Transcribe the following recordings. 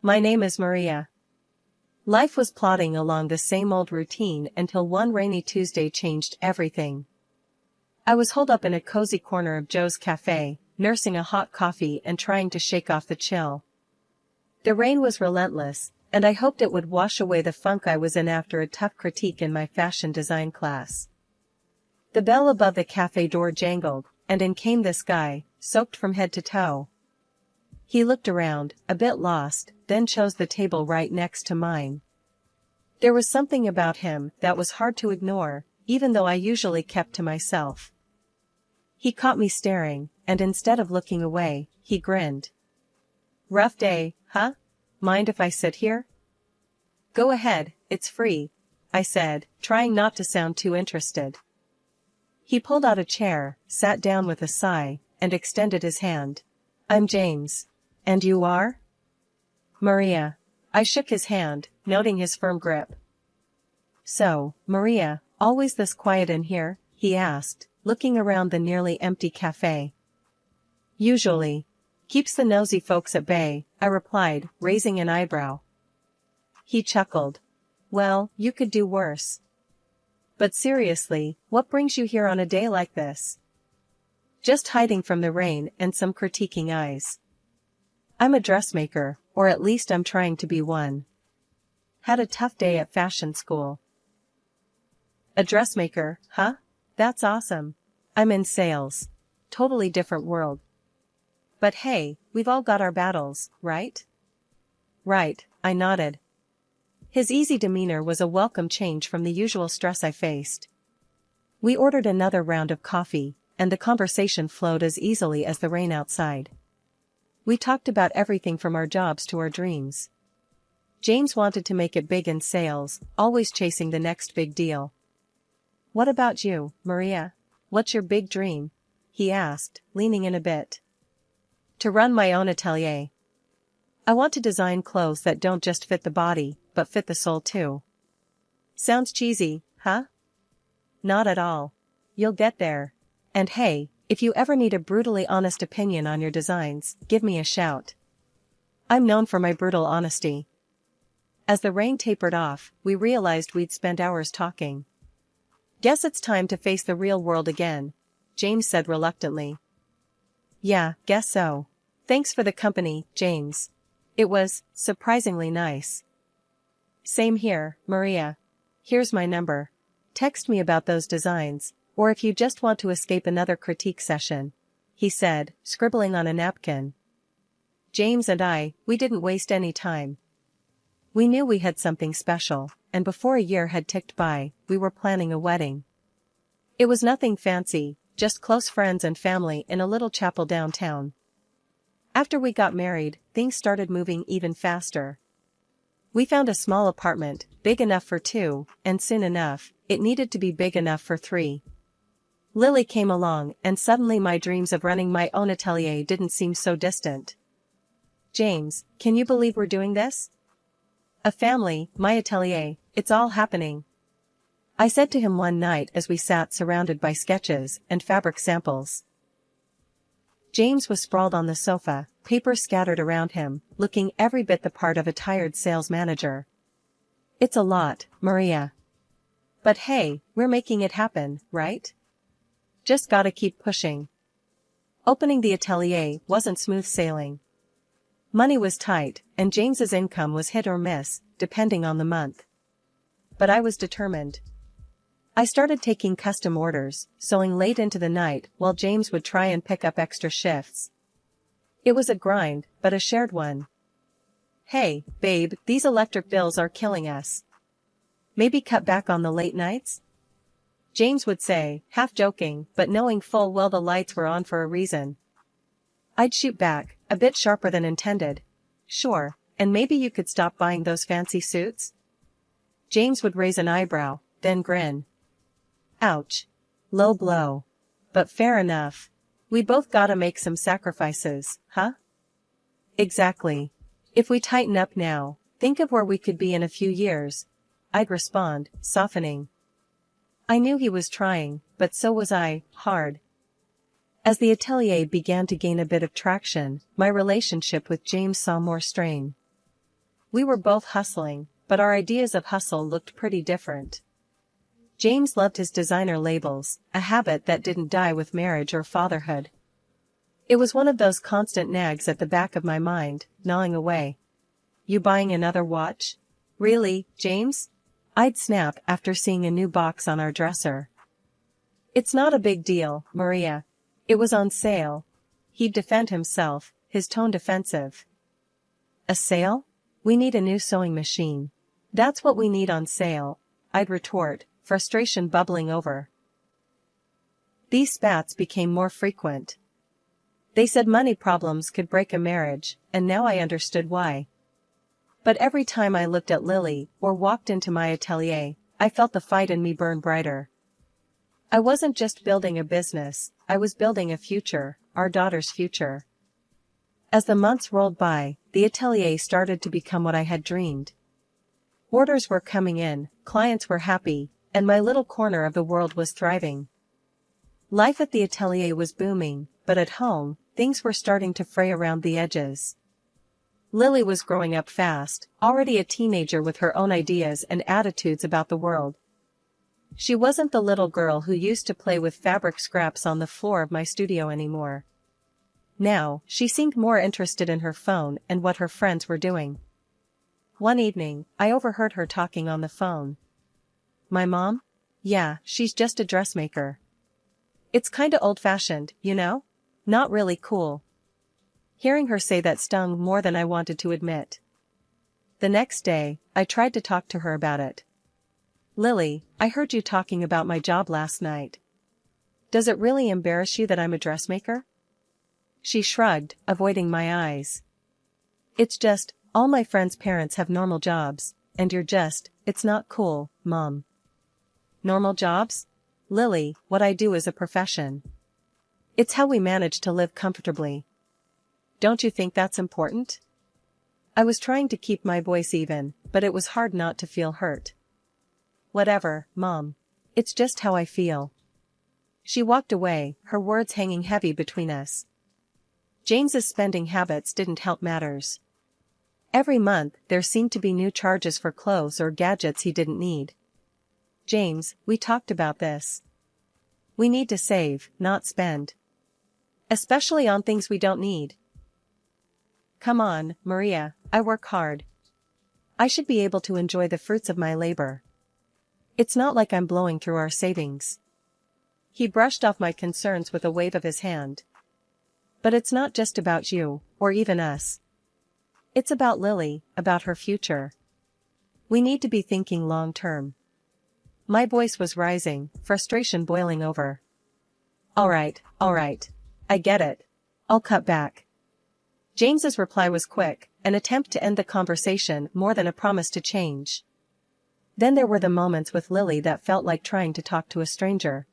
My name is Maria. Life was plodding along the same old routine until one rainy Tuesday changed everything. I was holed up in a cozy corner of Joe's cafe, nursing a hot coffee and trying to shake off the chill. The rain was relentless, and I hoped it would wash away the funk I was in after a tough critique in my fashion design class. The bell above the cafe door jangled, and in came this guy, soaked from head to toe. He looked around, a bit lost, then chose the table right next to mine. There was something about him that was hard to ignore, even though I usually kept to myself. He caught me staring, and instead of looking away, he grinned. "Rough day, huh? Mind if I sit here?" "Go ahead, it's free," I said, trying not to sound too interested. He pulled out a chair, sat down with a sigh, and extended his hand. "I'm James. And you are?" "Maria." I shook his hand, noting his firm grip. "So, Maria, always this quiet in here?" he asked, looking around the nearly empty cafe. "Usually. Keeps the nosy folks at bay," I replied, raising an eyebrow. He chuckled. "Well, you could do worse. But seriously, what brings you here on a day like this?" "Just hiding from the rain and some critiquing eyes. I'm a dressmaker, or at least I'm trying to be one. Had a tough day at fashion school." "A dressmaker, huh? That's awesome. I'm in sales. Totally different world. But hey, we've all got our battles, right?" "Right," I nodded. His easy demeanor was a welcome change from the usual stress I faced. We ordered another round of coffee, and the conversation flowed as easily as the rain outside. We talked about everything from our jobs to our dreams. James wanted to make it big in sales, always chasing the next big deal. "What about you, Maria? What's your big dream?" he asked, leaning in a bit. "To run my own atelier. I want to design clothes that don't just fit the body, but fit the soul too." Sounds cheesy, huh? Not at all. You'll get there. And hey, if you ever need a brutally honest opinion on your designs, give me a shout. I'm known for my brutal honesty. As the rain tapered off, we realized we'd spent hours talking. "Guess it's time to face the real world again," James said reluctantly. "Yeah, guess so. Thanks for the company, James. It was surprisingly nice." "Same here, Maria. Here's my number. Text me about those designs, or if you just want to escape another critique session," he said, scribbling on a napkin. James and we didn't waste any time. We knew we had something special, and before a year had ticked by, we were planning a wedding. It was nothing fancy, just close friends and family in a little chapel downtown. After we got married, things started moving even faster. We found a small apartment, big enough for two, and soon enough, it needed to be big enough for three. Lily came along, and suddenly my dreams of running my own atelier didn't seem so distant. "James, can you believe we're doing this? A family, my atelier, it's all happening," I said to him one night as we sat surrounded by sketches and fabric samples. James was sprawled on the sofa, papers scattered around him, looking every bit the part of a tired sales manager. "It's a lot, Maria. But hey, we're making it happen, right? Just gotta keep pushing." Opening the atelier wasn't smooth sailing. Money was tight, and James's income was hit or miss, depending on the month. But I was determined. I started taking custom orders, sewing late into the night while James would try and pick up extra shifts. It was a grind, but a shared one. "Hey, babe, these electric bills are killing us. Maybe cut back on the late nights?" James would say, half joking, but knowing full well the lights were on for a reason. I'd shoot back, a bit sharper than intended. "Sure, and maybe you could stop buying those fancy suits?" James would raise an eyebrow, then grin. Ouch. Low blow. But fair enough. We both gotta make some sacrifices, huh? Exactly. If we tighten up now, think of where we could be in a few years, I'd respond, softening. I knew he was trying, but so was I, hard. As the atelier began to gain a bit of traction, my relationship with James saw more strain. We were both hustling, but our ideas of hustle looked pretty different. James loved his designer labels, a habit that didn't die with marriage or fatherhood. It was one of those constant nags at the back of my mind, gnawing away. You buying another watch? Really, James? I'd snap after seeing a new box on our dresser. It's not a big deal, Maria. It was on sale. He'd defend himself, his tone defensive. A sale? We need a new sewing machine. That's what we need on sale, I'd retort, frustration bubbling over. These spats became more frequent. They said money problems could break a marriage, and now I understood why. But every time I looked at Lily or walked into my atelier, I felt the fight in me burn brighter. I wasn't just building a business, I was building a future, our daughter's future. As the months rolled by, the atelier started to become what I had dreamed. Orders were coming in, clients were happy, and my little corner of the world was thriving. Life at the atelier was booming, but at home, things were starting to fray around the edges. Lily was growing up fast, already a teenager with her own ideas and attitudes about the world. She wasn't the little girl who used to play with fabric scraps on the floor of my studio anymore. Now, she seemed more interested in her phone and what her friends were doing. One evening, I overheard her talking on the phone. My mom? Yeah, she's just a dressmaker. It's kinda old-fashioned, you know? Not really cool. Hearing her say that stung more than I wanted to admit. The next day, I tried to talk to her about it. Lily, I heard you talking about my job last night. Does it really embarrass you that I'm a dressmaker? She shrugged, avoiding my eyes. It's just, all my friends' parents have normal jobs, and it's not cool, Mom. Normal jobs? Lily, what I do is a profession. It's how we manage to live comfortably. Don't you think that's important? I was trying to keep my voice even, but it was hard not to feel hurt. Whatever, Mom. It's just how I feel. She walked away, her words hanging heavy between us. James's spending habits didn't help matters. Every month, there seemed to be new charges for clothes or gadgets he didn't need. James, we talked about this. We need to save, not spend. Especially on things we don't need. Come on, Maria, I work hard. I should be able to enjoy the fruits of my labor. It's not like I'm blowing through our savings. He brushed off my concerns with a wave of his hand. But it's not just about you, or even us. It's about Lily, about her future. We need to be thinking long-term. My voice was rising, frustration boiling over. All right. I get it. I'll cut back. James's reply was quick, an attempt to end the conversation more than a promise to change. Then there were the moments with Lily that felt like trying to talk to a stranger.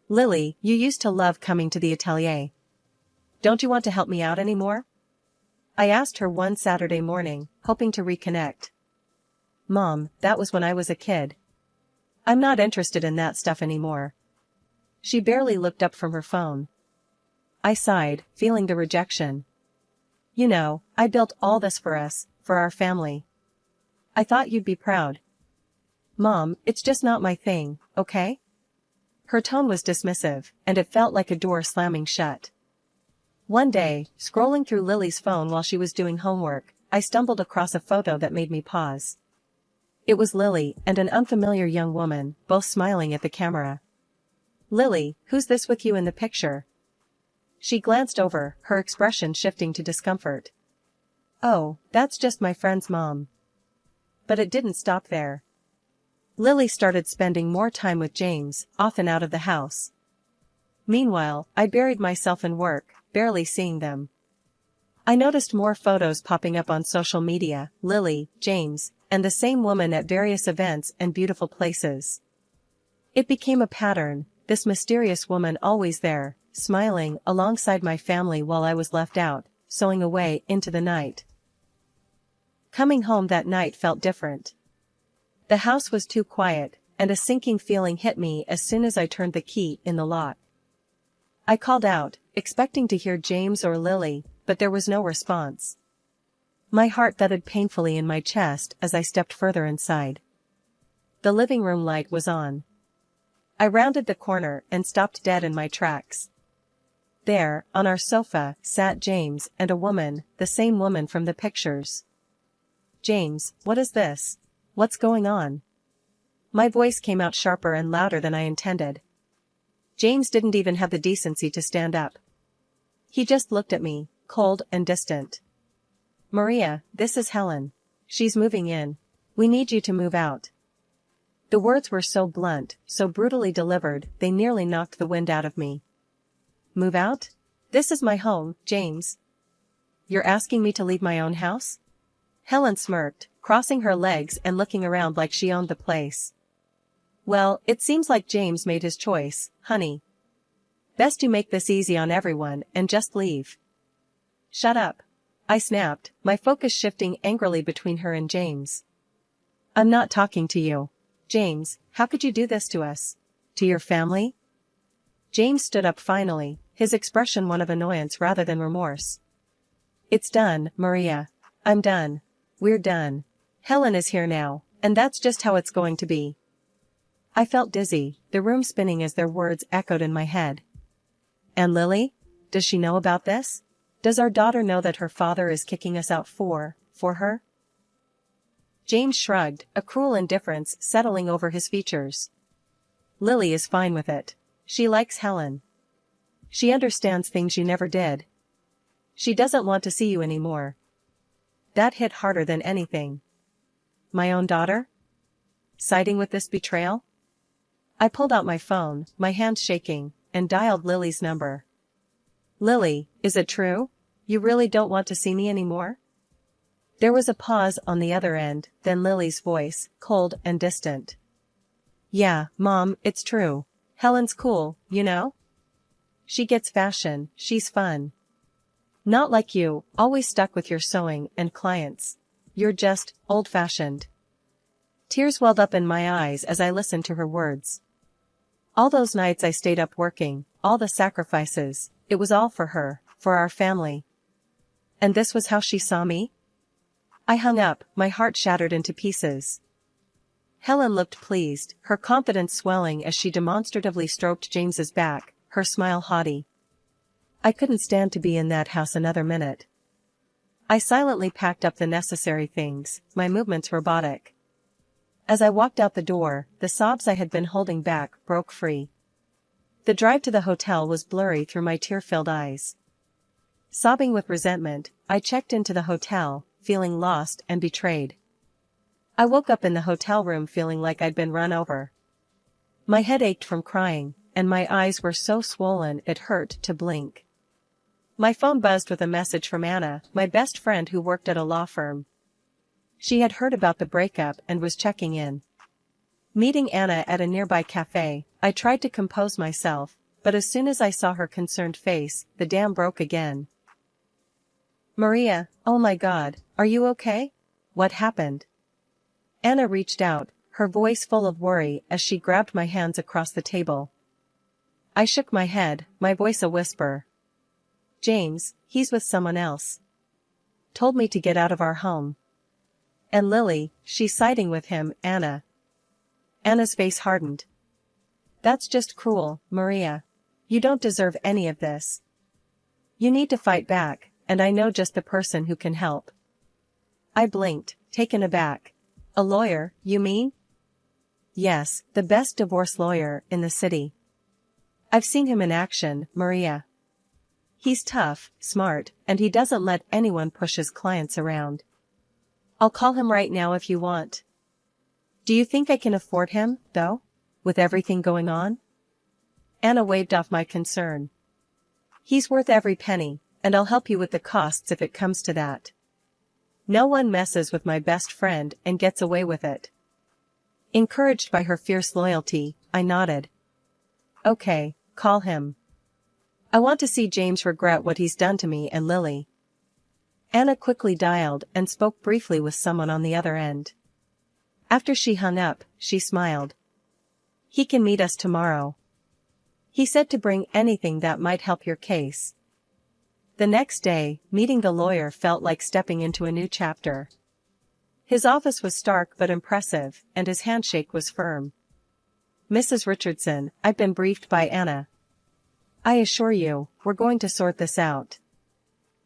Lily, you used to love coming to the atelier. Don't you want to help me out anymore? I asked her one Saturday morning, hoping to reconnect. Mom, that was when I was a kid. I'm not interested in that stuff anymore. She barely looked up from her phone. I sighed, feeling the rejection. You know, I built all this for us, for our family. I thought you'd be proud. Mom, it's just not my thing, okay? Her tone was dismissive, and it felt like a door slamming shut. One day, scrolling through Lily's phone while she was doing homework, I stumbled across a photo that made me pause. It was Lily and an unfamiliar young woman, both smiling at the camera. Lily, who's this with you in the picture? She glanced over, her expression shifting to discomfort. Oh, that's just my friend's mom. But it didn't stop there. Lily started spending more time with James, often out of the house. Meanwhile, I buried myself in work, barely seeing them. I noticed more photos popping up on social media, Lily, James, and the same woman at various events and beautiful places. It became a pattern, this mysterious woman always there, smiling alongside my family while I was left out, sewing away into the night. Coming home that night felt different. The house was too quiet, and a sinking feeling hit me as soon as I turned the key in the lock. I called out, expecting to hear James or Lily, but there was no response. My heart thudded painfully in my chest as I stepped further inside. The living room light was on. I rounded the corner and stopped dead in my tracks. There, on our sofa, sat James and a woman, the same woman from the pictures. "James, what is this? What's going on?" My voice came out sharper and louder than I intended. James didn't even have the decency to stand up. He just looked at me, cold and distant. "Maria, this is Helen. She's moving in. We need you to move out." The words were so blunt, so brutally delivered, they nearly knocked the wind out of me. "Move out? This is my home, James. You're asking me to leave my own house?" Helen smirked, crossing her legs and looking around like she owned the place. "Well, it seems like James made his choice, honey. Best you make this easy on everyone and just leave." "Shut up," I snapped, my focus shifting angrily between her and James. "I'm not talking to you. James, how could you do this to us? To your family?" James stood up finally, his expression one of annoyance rather than remorse. "It's done, Maria. I'm done. We're done. Helen is here now, and that's just how it's going to be." I felt dizzy, the room spinning as their words echoed in my head. "And Lily? Does she know about this? Does our daughter know that her father is kicking us out for her?" James shrugged, a cruel indifference settling over his features. "Lily is fine with it. She likes Helen. She understands things you never did. She doesn't want to see you anymore." That hit harder than anything. My own daughter? Siding with this betrayal? I pulled out my phone, my hands shaking, and dialed Lily's number. "Lily, is it true? You really don't want to see me anymore?" There was a pause on the other end, then Lily's voice, cold and distant. "Yeah, Mom, it's true. Helen's cool, you know? She gets fashion, she's fun. Not like you, always stuck with your sewing and clients. You're just old-fashioned." Tears welled up in my eyes as I listened to her words. All those nights I stayed up working, all the sacrifices, it was all for her, for our family. And this was how she saw me? I hung up, my heart shattered into pieces. Helen looked pleased, her confidence swelling as she demonstratively stroked James's back, her smile haughty. I couldn't stand to be in that house another minute. I silently packed up the necessary things, my movements robotic. As I walked out the door, the sobs I had been holding back broke free. The drive to the hotel was blurry through my tear-filled eyes. Sobbing with resentment, I checked into the hotel, feeling lost and betrayed. I woke up in the hotel room feeling like I'd been run over. My head ached from crying, and my eyes were so swollen it hurt to blink. My phone buzzed with a message from Anna, my best friend who worked at a law firm. She had heard about the breakup and was checking in. Meeting Anna at a nearby cafe, I tried to compose myself, but as soon as I saw her concerned face, the dam broke again. "Maria, oh my God, are you okay? What happened?" Anna reached out, her voice full of worry as she grabbed my hands across the table. I shook my head, my voice a whisper. "James, he's with someone else. Told me to get out of our home. And Lily, she's siding with him, Anna." Anna's face hardened. "That's just cruel, Maria. You don't deserve any of this. You need to fight back, and I know just the person who can help." I blinked, taken aback. "A lawyer, you mean?" "Yes, the best divorce lawyer in the city. I've seen him in action, Maria. He's tough, smart, and he doesn't let anyone push his clients around. I'll call him right now if you want." "Do you think I can afford him, though? With everything going on?" Anna waved off my concern. "He's worth every penny, and I'll help you with the costs if it comes to that. No one messes with my best friend and gets away with it." Encouraged by her fierce loyalty, I nodded. "Okay, call him. I want to see James regret what he's done to me and Lily." Anna quickly dialed and spoke briefly with someone on the other end. After she hung up, she smiled. "He can meet us tomorrow. He said to bring anything that might help your case." The next day, meeting the lawyer felt like stepping into a new chapter. His office was stark but impressive, and his handshake was firm. "Mrs. Richardson, I've been briefed by Anna. I assure you, we're going to sort this out.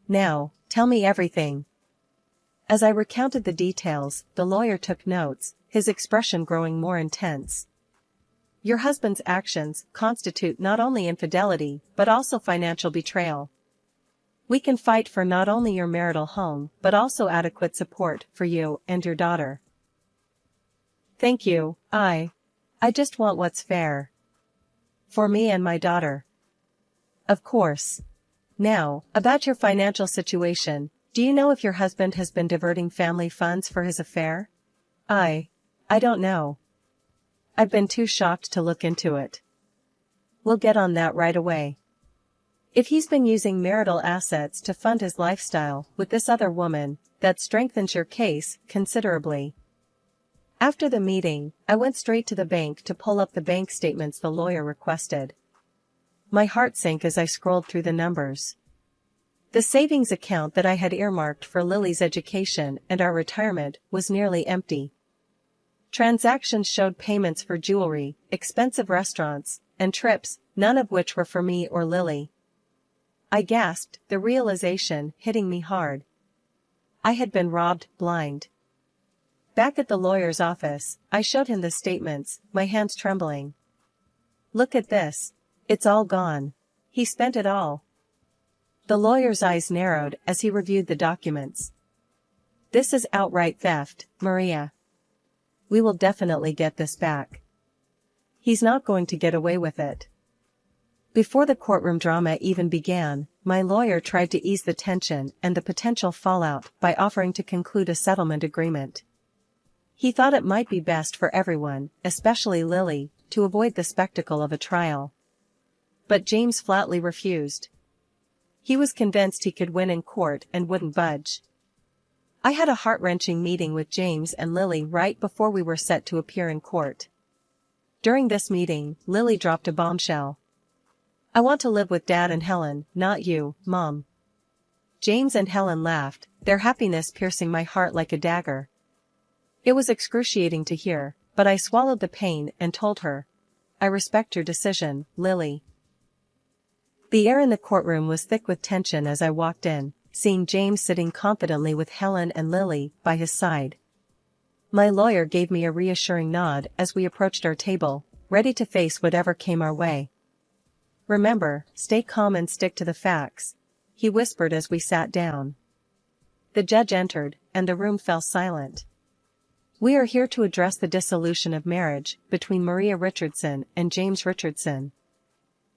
Now, tell me everything." As I recounted the details, the lawyer took notes, his expression growing more intense. "Your husband's actions constitute not only infidelity, but also financial betrayal. We can fight for not only your marital home, but also adequate support for you and your daughter." "Thank you, I just want what's fair. For me and my daughter." "Of course. Now, about your financial situation, do you know if your husband has been diverting family funds for his affair?" I don't know. I've been too shocked to look into it." "We'll get on that right away. If he's been using marital assets to fund his lifestyle with this other woman, that strengthens your case considerably." After the meeting, I went straight to the bank to pull up the bank statements the lawyer requested. My heart sank as I scrolled through the numbers. The savings account that I had earmarked for Lily's education and our retirement was nearly empty. Transactions showed payments for jewelry, expensive restaurants, and trips, none of which were for me or Lily. I gasped, the realization hitting me hard. I had been robbed blind. Back at the lawyer's office, I showed him the statements, my hands trembling. "Look at this. It's all gone. He spent it all." The lawyer's eyes narrowed as he reviewed the documents. "This is outright theft, Maria. We will definitely get this back. He's not going to get away with it." Before the courtroom drama even began, my lawyer tried to ease the tension and the potential fallout by offering to conclude a settlement agreement. He thought it might be best for everyone, especially Lily, to avoid the spectacle of a trial. But James flatly refused. He was convinced he could win in court and wouldn't budge. I had a heart-wrenching meeting with James and Lily right before we were set to appear in court. During this meeting, Lily dropped a bombshell. "I want to live with Dad and Helen, not you, Mom." James and Helen laughed, their happiness piercing my heart like a dagger. It was excruciating to hear, but I swallowed the pain and told her, "I respect your decision, Lily." The air in the courtroom was thick with tension as I walked in, seeing James sitting confidently with Helen and Lily by his side. My lawyer gave me a reassuring nod as we approached our table, ready to face whatever came our way. "Remember, stay calm and stick to the facts," he whispered as we sat down. The judge entered, and the room fell silent. "We are here to address the dissolution of marriage between Maria Richardson and James Richardson.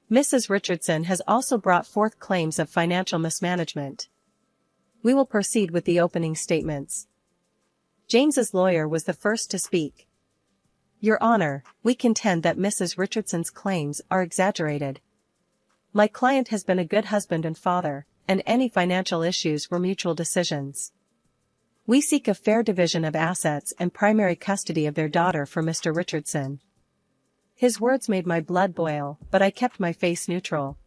Mrs. Richardson has also brought forth claims of financial mismanagement. We will proceed with the opening statements." James's lawyer was the first to speak. "Your Honor, we contend that Mrs. Richardson's claims are exaggerated. My client has been a good husband and father, and any financial issues were mutual decisions. We seek a fair division of assets and primary custody of their daughter for Mr. Richardson." His words made my blood boil, but I kept my face neutral.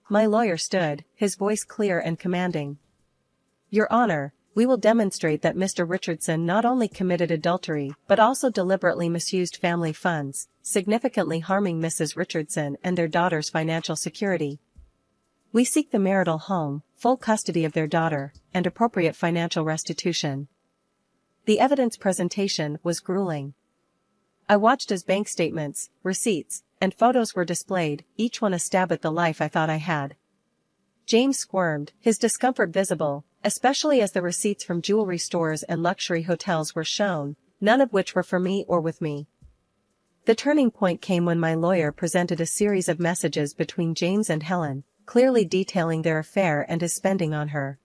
My lawyer stood, his voice clear and commanding. "Your Honor, we will demonstrate that Mr. Richardson not only committed adultery but also deliberately misused family funds, significantly harming Mrs. Richardson and their daughter's financial security. We seek the marital home, full custody of their daughter, and appropriate financial restitution." The evidence presentation was grueling. I watched as bank statements, receipts, and photos were displayed, each one a stab at the life I thought I had. James squirmed, his discomfort visible, especially as the receipts from jewelry stores and luxury hotels were shown, none of which were for me or with me. The turning point came when my lawyer presented a series of messages between James and Helen, clearly detailing their affair and his spending on her.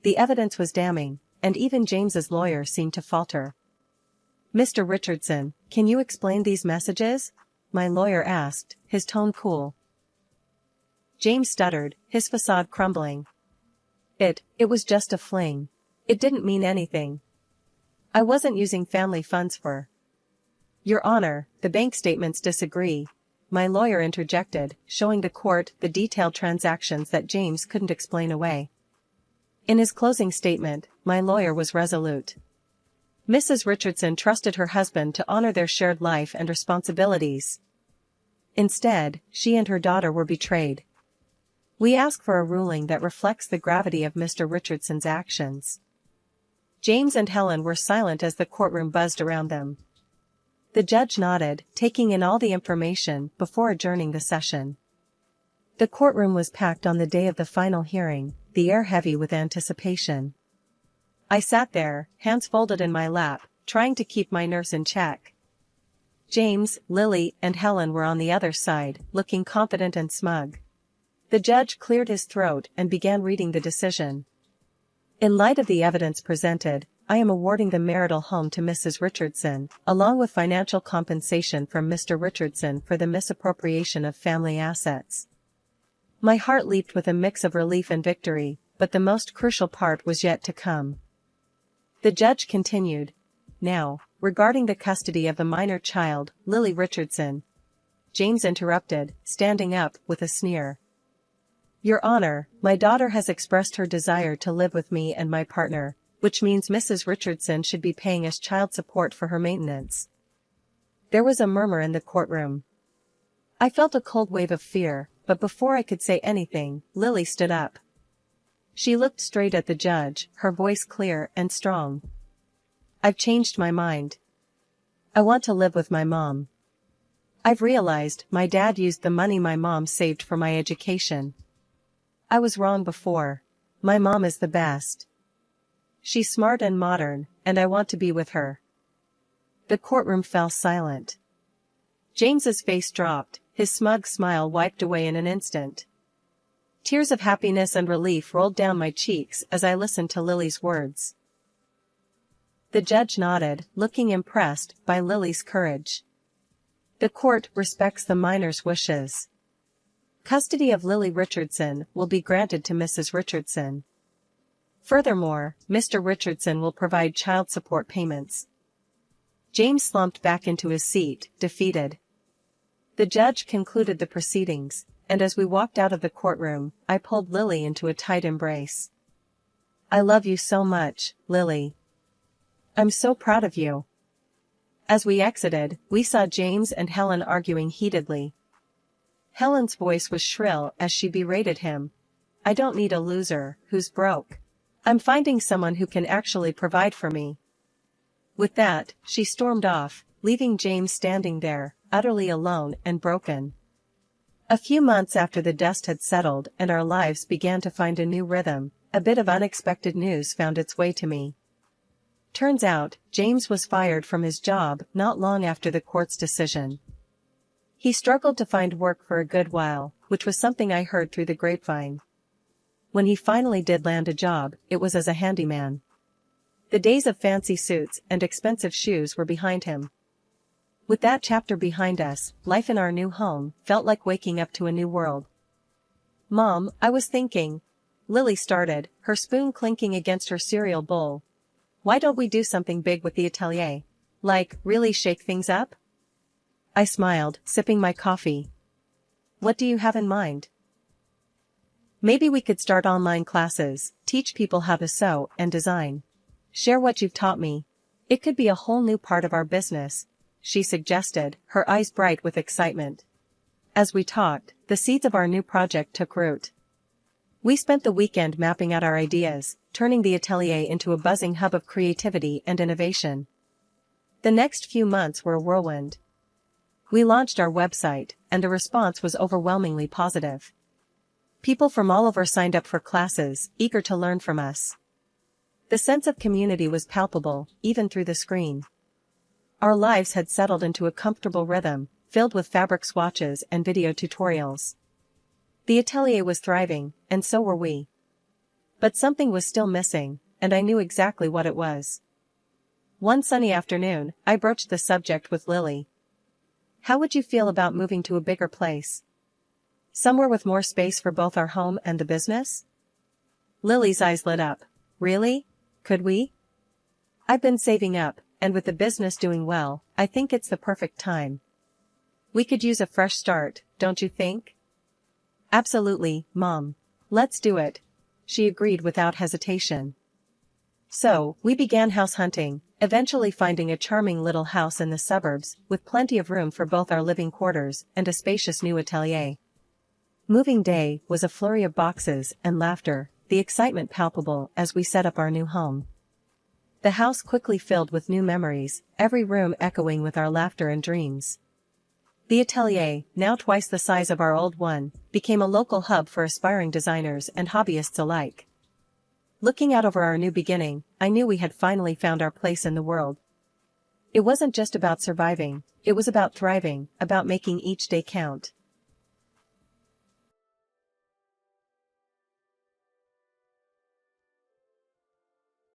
The evidence was damning, and even James's lawyer seemed to falter. "Mr. Richardson, can you explain these messages?" my lawyer asked, his tone cool. James stuttered, his facade crumbling. It was just a fling. It didn't mean anything. I wasn't using family funds for." "Your Honor, the bank statements disagree. my lawyer interjected, showing the court the detailed transactions that James couldn't explain away. In his closing statement, my lawyer was resolute. Mrs. Richardson trusted her husband to honor their shared life and responsibilities. Instead, she and her daughter were betrayed. We ask for a ruling that reflects the gravity of Mr. Richardson's actions. James and Helen were silent as the courtroom buzzed around them. The judge nodded, taking in all the information before adjourning the session. The courtroom was packed on the day of the final hearing, the air heavy with anticipation. I sat there, hands folded in my lap, trying to keep my nerves in check. James, Lily, and Helen were on the other side, looking confident and smug. The judge cleared his throat and began reading the decision. In light of the evidence presented, I am awarding the marital home to Mrs. Richardson, along with financial compensation from Mr. Richardson for the misappropriation of family assets. My heart leaped with a mix of relief and victory, but the most crucial part was yet to come. The judge continued. Now, regarding the custody of the minor child, Lily Richardson. James interrupted, standing up with a sneer. Your Honor, my daughter has expressed her desire to live with me and my partner, which means Mrs. Richardson should be paying us child support for her maintenance. There was a murmur in the courtroom. I felt a cold wave of fear, but before I could say anything, Lily stood up. She looked straight at the judge, her voice clear and strong. I've changed my mind. I want to live with my mom. I've realized my dad used the money my mom saved for my education. I was wrong before. My mom is the best. She's smart and modern, and I want to be with her. The courtroom fell silent. James's face dropped, his smug smile wiped away in an instant. Tears of happiness and relief rolled down my cheeks as I listened to Lily's words. The judge nodded, looking impressed by Lily's courage. The court respects the minor's wishes. Custody of Lily Richardson will be granted to Mrs. Richardson. Furthermore, Mr. Richardson will provide child support payments. James slumped back into his seat, defeated. The judge concluded the proceedings, and as we walked out of the courtroom, I pulled Lily into a tight embrace. I love you so much, Lily. I'm so proud of you. As we exited, we saw James and Helen arguing heatedly. Helen's voice was shrill as she berated him. I don't need a loser who's broke. I'm finding someone who can actually provide for me. With that, she stormed off, leaving James standing there, utterly alone and broken. A few months after the dust had settled and our lives began to find a new rhythm, a bit of unexpected news found its way to me. Turns out, James was fired from his job not long after the court's decision. He struggled to find work for a good while, which was something I heard through the grapevine. When he finally did land a job, it was as a handyman. The days of fancy suits and expensive shoes were behind him. With that chapter behind us, life in our new home felt like waking up to a new world. Mom, I was thinking. Lily started, her spoon clinking against her cereal bowl. Why don't we do something big with the atelier? Like, really shake things up? I smiled, sipping my coffee. What do you have in mind? Maybe we could start online classes, teach people how to sew and design. Share what you've taught me. It could be a whole new part of our business, she suggested, her eyes bright with excitement. As we talked, the seeds of our new project took root. We spent the weekend mapping out our ideas, turning the atelier into a buzzing hub of creativity and innovation. The next few months were a whirlwind. We launched our website, and the response was overwhelmingly positive. People from all over signed up for classes, eager to learn from us. The sense of community was palpable, even through the screen. Our lives had settled into a comfortable rhythm, filled with fabric swatches and video tutorials. The atelier was thriving, and so were we. But something was still missing, and I knew exactly what it was. One sunny afternoon, I broached the subject with Lily. How would you feel about moving to a bigger place? Somewhere with more space for both our home and the business? Lily's eyes lit up. Really? Could we? I've been saving up, and with the business doing well, I think it's the perfect time. We could use a fresh start, don't you think? Absolutely, Mom. Let's do it. She agreed without hesitation. So, we began house hunting, eventually finding a charming little house in the suburbs, with plenty of room for both our living quarters and a spacious new atelier. Moving day was a flurry of boxes and laughter, the excitement palpable as we set up our new home. The house quickly filled with new memories, every room echoing with our laughter and dreams. The atelier, now twice the size of our old one, became a local hub for aspiring designers and hobbyists alike. Looking out over our new beginning, I knew we had finally found our place in the world. It wasn't just about surviving, it was about thriving, about making each day count.